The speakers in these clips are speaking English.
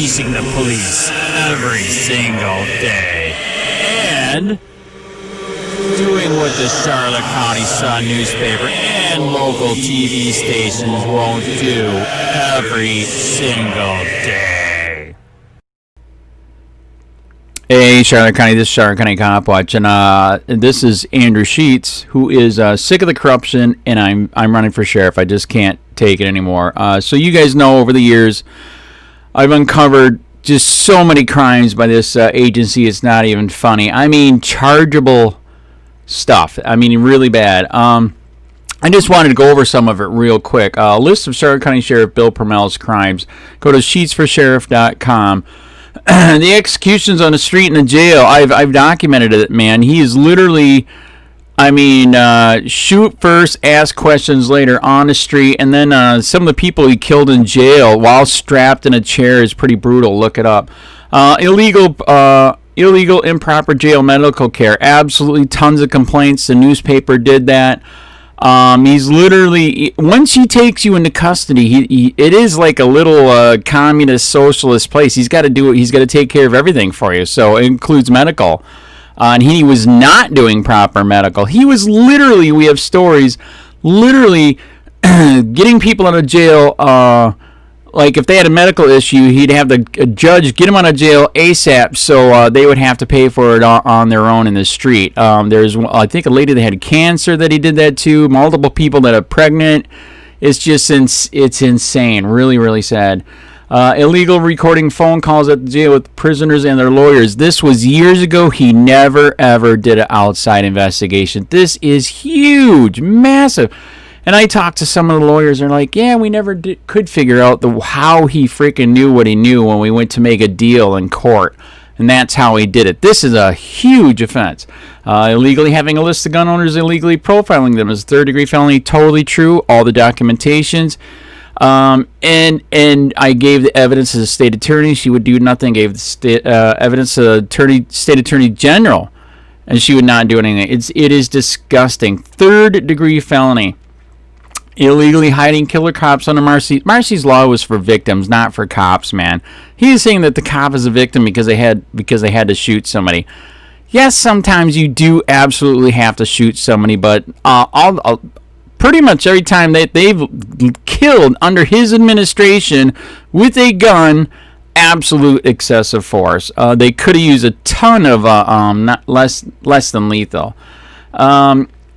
fleecing the police every single day, and doing what the Charlotte County Sun newspaper and local TV stations won't do every single day. Hey, Charlotte County, this is Charlotte County COPWATCH, and this is Andrew Sheets, who is sick of the corruption, and I'm running for sheriff. I just can't take it anymore. So you guys know over the years, I've uncovered just so many crimes by this agency, it's not even funny. I mean, chargeable stuff. I mean, really bad. I just wanted to go over some of it real quick. A list of Charlotte County Sheriff Bill Prummells crimes. Go to sheetsforsheriff.com. The executions on the street and the jail, I've documented it, man. He is literally, I mean, shoot first, ask questions later on the street, and then some of the people he killed in jail while strapped in a chair is pretty brutal. Look it up. Illegal, improper jail medical care. Absolutely tons of complaints. The newspaper did that. He's literally, once he takes you into custody, it is like a little communist socialist place. He's got to do it. He's got to take care of everything for you. So it includes medical. And he was not doing proper medical. He was literally, we have stories, literally getting people out of jail. Like if they had a medical issue, he'd have the judge get them out of jail ASAP, so they would have to pay for it on their own in the street. There's, I think, a lady that had cancer that he did that to. Multiple people that are pregnant. It's just it's insane. Really, really sad. Illegal recording phone calls at the jail with prisoners and their lawyers. This was years ago. He never ever did an outside investigation. This is huge, massive. And I talked to some of the lawyers, and they're like, yeah, we never could figure out how he freaking knew what he knew when we went to make a deal in court. And that's how he did it. This is a huge offense. Illegally having a list of gun owners, illegally profiling them is a third-degree felony. Totally true. All the documentations. And I gave the evidence to the state attorney. She would do nothing. Gave the state, evidence to the state attorney general, and she would not do anything. It is disgusting. Third-degree felony. Illegally hiding killer cops under Marcy's law was for victims, not for cops, man. He is saying that the cop is a victim because they had to shoot somebody. Yes, sometimes you do absolutely have to shoot somebody, but pretty much every time they've killed under his administration with a gun, absolute excessive force. They could have used a ton of not less than lethal.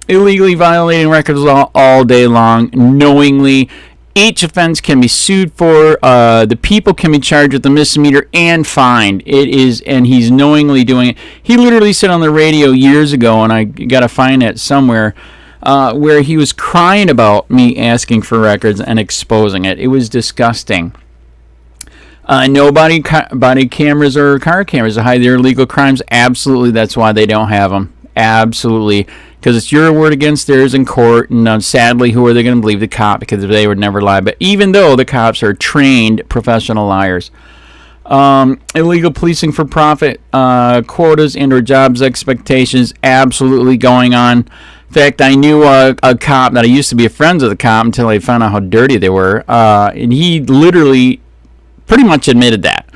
Illegally violating records law all day long, knowingly. Each offense can be sued for. The people can be charged with a misdemeanor and fined. And he's knowingly doing it. He literally said on the radio years ago, and I got to find it somewhere, where he was crying about me asking for records and exposing it. It was disgusting. No body cameras or car cameras to hide their illegal crimes. Absolutely, that's why they don't have them. Absolutely. Because it's your word against theirs in court, and sadly, who are they going to believe? The cop, because they would never lie. But even though the cops are trained professional liars. Illegal policing for profit, quotas and or jobs expectations, absolutely going on. In fact, I knew a cop that I used to be friends with a cop until I found out how dirty they were, and he literally pretty much admitted that.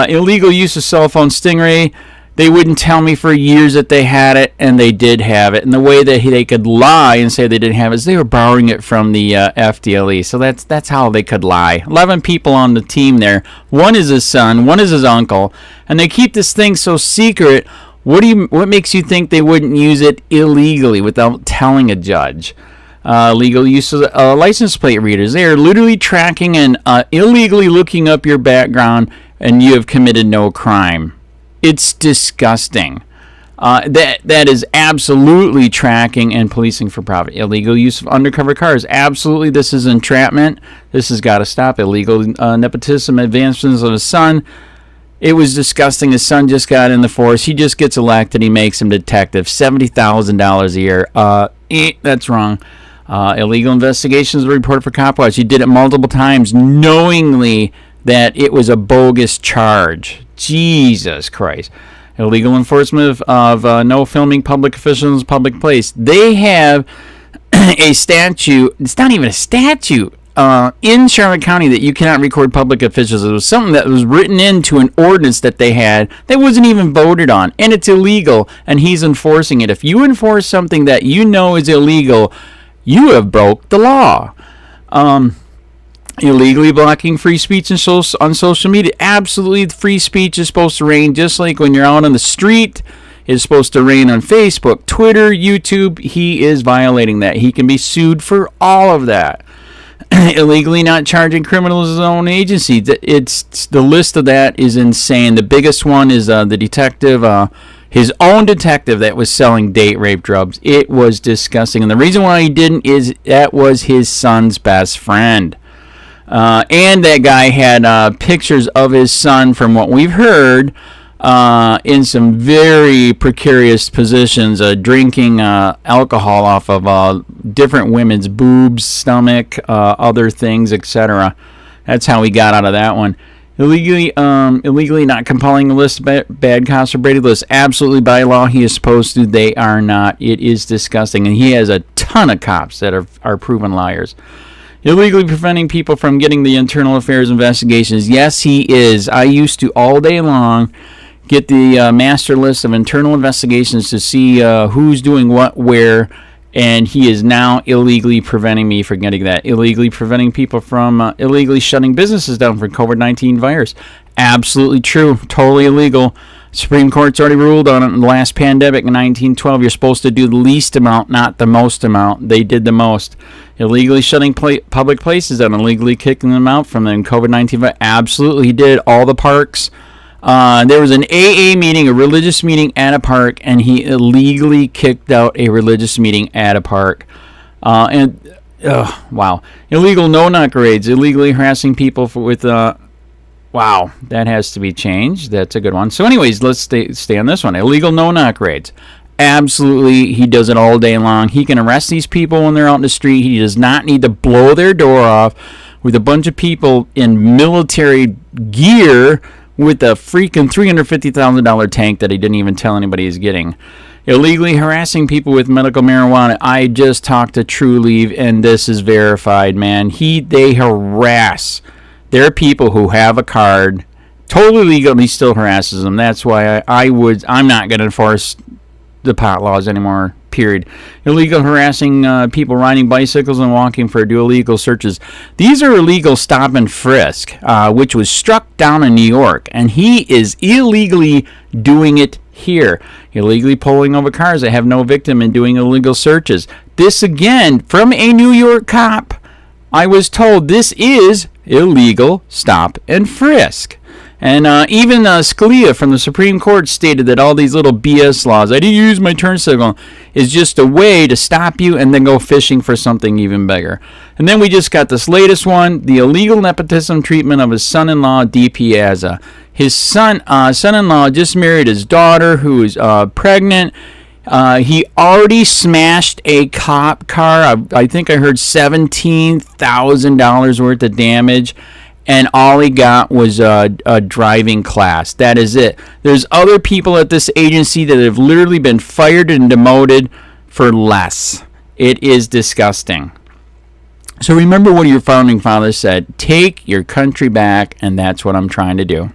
Illegal use of cell phone Stingray. They wouldn't tell me for years that they had it, and they did have it. And the way that they could lie and say they didn't have it is they were borrowing it from the FDLE. So that's how they could lie. 11 people on the team there. One is his son, one is his uncle, and they keep this thing so secret. What makes you think they wouldn't use it illegally without telling a judge? Legal use of license plate readers. They are literally tracking and illegally looking up your background, and you have committed no crime. It's disgusting. That is absolutely tracking and policing for profit. Illegal use of undercover cars. Absolutely, this is entrapment. This has got to stop. Illegal nepotism, advancements of his son. It was disgusting. His son just got in the force. He just gets elected. He makes him detective. $70,000 a year. That's wrong. Illegal investigations were reported for COPWATCH. He did it multiple times, knowingly that it was a bogus charge. Jesus Christ. Illegal enforcement of no filming public officials in public place. They have a statute. It's not even a statute. in Charlotte County that you cannot record public officials. It was something that was written into an ordinance that they had that wasn't even voted on, and it's illegal, and he's enforcing it. If you enforce something that you know is illegal, you have broke the law. Illegally blocking free speech on social media. Absolutely, free speech is supposed to reign, just like when you're out on the street. It's supposed to reign on Facebook, Twitter, YouTube. He is violating that. He can be sued for all of that. Illegally not charging criminals his own agency. It's the list of that is insane. The biggest one is the detective, his own detective that was selling date rape drugs. It was disgusting, and the reason why he didn't is that was his son's best friend. And that guy had pictures of his son, from what we've heard, in some very precarious positions, drinking alcohol off of different women's boobs, stomach, other things, etc. That's how he got out of that one. Illegally not compelling a list of bad cops or Brady lists. Absolutely, by law, he is supposed to. They are not. It is disgusting, and he has a ton of cops that are proven liars. Illegally preventing people from getting the internal affairs investigations. Yes, he is. I used to all day long get the master list of internal investigations to see who's doing what where, and he is now illegally preventing me from getting that. Illegally preventing people from illegally shutting businesses down for COVID-19 virus. Absolutely true. Totally illegal. Supreme Court's already ruled on it in the last pandemic in 1912. You're supposed to do the least amount, not the most amount. They did the most. Illegally shutting public places down, illegally kicking them out from the COVID-19. Absolutely, he did. All the parks. There was an AA meeting, a religious meeting at a park, and he illegally kicked out a religious meeting at a park. Wow. Illegal no-knock raids, illegally harassing people with... wow, that has to be changed. That's a good one. So anyways, let's stay on this one. Illegal no-knock raids. Absolutely, he does it all day long. He can arrest these people when they're out in the street. He does not need to blow their door off with a bunch of people in military gear with a freaking $350,000 tank that he didn't even tell anybody he's getting. Illegally harassing people with medical marijuana. I just talked to True Leave, and this is verified, man. They harass. There are people who have a card, totally legal, and he still harasses them. That's why I'm not going to enforce the pot laws anymore, period. Illegal harassing people riding bicycles and walking for illegal searches. These are illegal stop and frisk, which was struck down in New York, and he is illegally doing it here. Illegally pulling over cars that have no victim and doing illegal searches. This, again, from a New York cop. I was told this is illegal stop and frisk. And even Scalia from the Supreme Court stated that all these little BS laws, I didn't use my turn signal, is just a way to stop you and then go fishing for something even bigger. And then we just got this latest one, the illegal nepotism treatment of his son-in-law, D. Piazza. His son-in-law just married his daughter, who is pregnant. He already smashed a cop car. I think I heard $17,000 worth of damage. And all he got was a driving class. That is it. There's other people at this agency that have literally been fired and demoted for less. It is disgusting. So remember what your founding fathers said. Take your country back, and that's what I'm trying to do.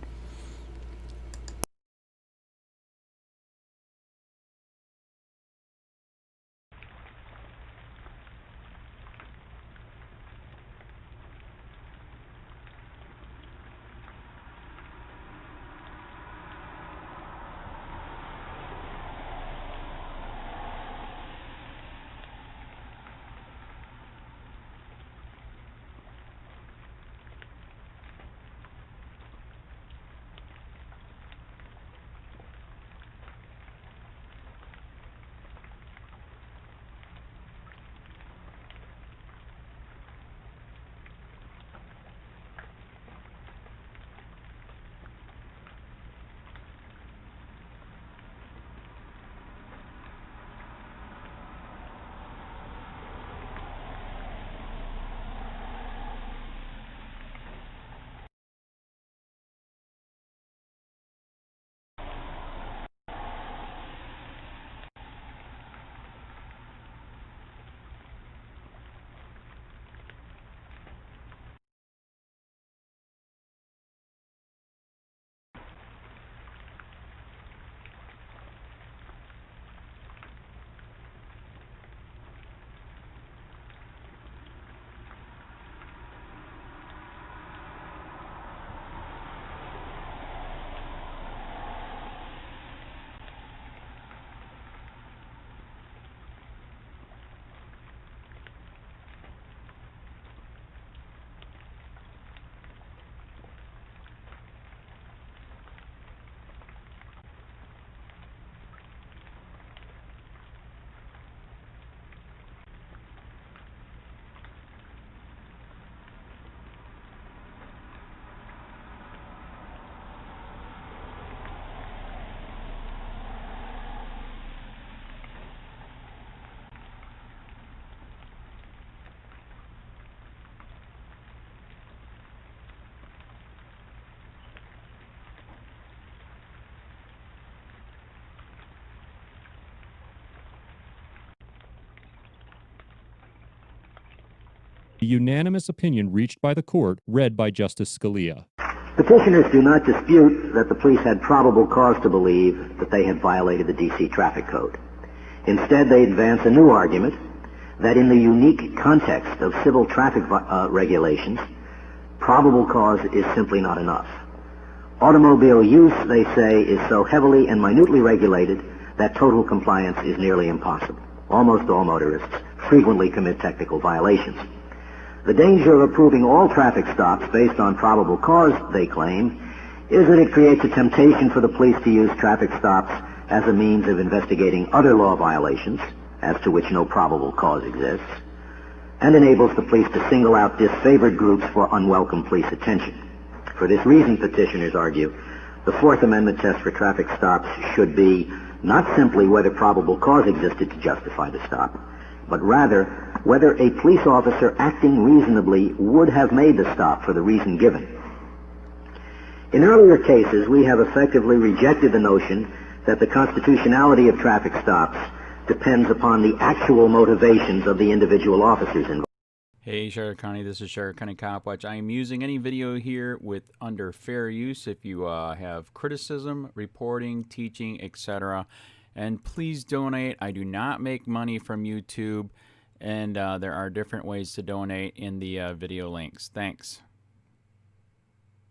A unanimous opinion reached by the court, read by Justice Scalia. Petitioners do not dispute that the police had probable cause to believe that they had violated the D.C. traffic code. Instead, they advance a new argument that in the unique context of civil traffic regulations, probable cause is simply not enough. Automobile use, they say, is so heavily and minutely regulated that total compliance is nearly impossible. Almost all motorists frequently commit technical violations. The danger of approving all traffic stops based on probable cause, they claim, is that it creates a temptation for the police to use traffic stops as a means of investigating other law violations, as to which no probable cause exists, and enables the police to single out disfavored groups for unwelcome police attention. For this reason, petitioners argue, the Fourth Amendment test for traffic stops should be not simply whether probable cause existed to justify the stop, but rather whether a police officer acting reasonably would have made the stop for the reason given. In earlier cases, we have effectively rejected the notion that the constitutionality of traffic stops depends upon the actual motivations of the individual officers involved. Hey Charlotte County, this is Charlotte County Cop Watch. I am using any video here with under fair use if you have criticism, reporting, teaching, etc. And please donate. I do not make money from YouTube, and there are different ways to donate in the video links. Thanks.